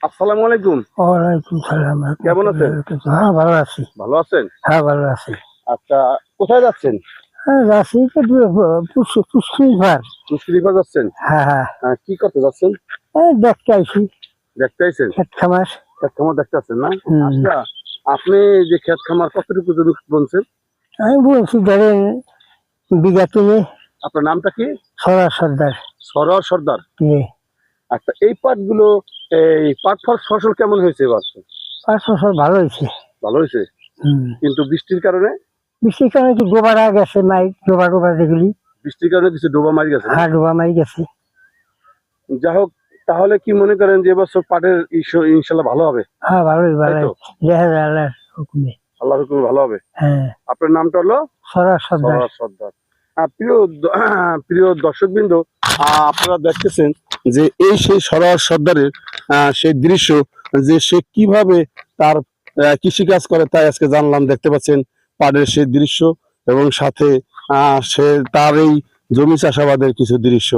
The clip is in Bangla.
আসসালামু আলাইকুম। ওয়ালাইকুম সালাম। কেমন আছেন? হ্যাঁ, ভালো আছি। ভালো আছেন? হ্যাঁ, ভালো আছি। আচ্ছা, কোথায় যাচ্ছেন? হ্যাঁ, আছি তো পুষ্করির ভার। মুশকিলিফা যাচ্ছেন? হ্যাঁ, হ্যাঁ। কি করতে যাচ্ছেন? এই দেখতে আইছি দেখতে আইছেন? ক্ষেত খামার। ক্ষেত খামার দেখতে আছেন না? হুম। আচ্ছা, আপনি যে ক্ষেত খামার কতটুকু জমি বলছেন? আমি বলছি ধরেন বিঘা তিনে আপনার নামটা কি? সরার সর্দার। সরোয়ার সর্দার। জি। আচ্ছা, এই পাটগুলো এই পাট ফসল কেমন হয়েছে এবার? 5 ফসল ভালো হয়েছে। ভালো হয়েছে, হুম। কিন্তু বৃষ্টির কারণে বৃষ্টির কারণে কি ডোবারা গেছে ডোবা যেগুলি। বৃষ্টির কারণে কিছু ডোবা মারি গেছে না? হ্যাঁ, ডোবা মারি গেছে। যাই হোক, তাহলে কি মনে করেন যে এবছর পাটের ইনশাল্লাহ ভালো হবে? হ্যাঁ, ভালোই তাই তো? দেখা যায় আল্লাহর হুকুমে। আল্লাহর হুকুমে ভালো হবে। হ্যাঁ, আপনার নামটা হলো সরার সর্দার। সরোয়ার সর্দার। প্রিয় দর্শকবৃন্দ, আপনারা দেখতেছেন যে এই সেই সরোয়ার সর্দারের সেই দৃশ্য, যে সে কিভাবে তার কৃষিকাজ করে তাই আজকে জানলাম। দেখতে পাচ্ছেন পাড়ের সেই দৃশ্য এবং সাথে সে তার এই জমি চাষাবাদের কিছু দৃশ্য।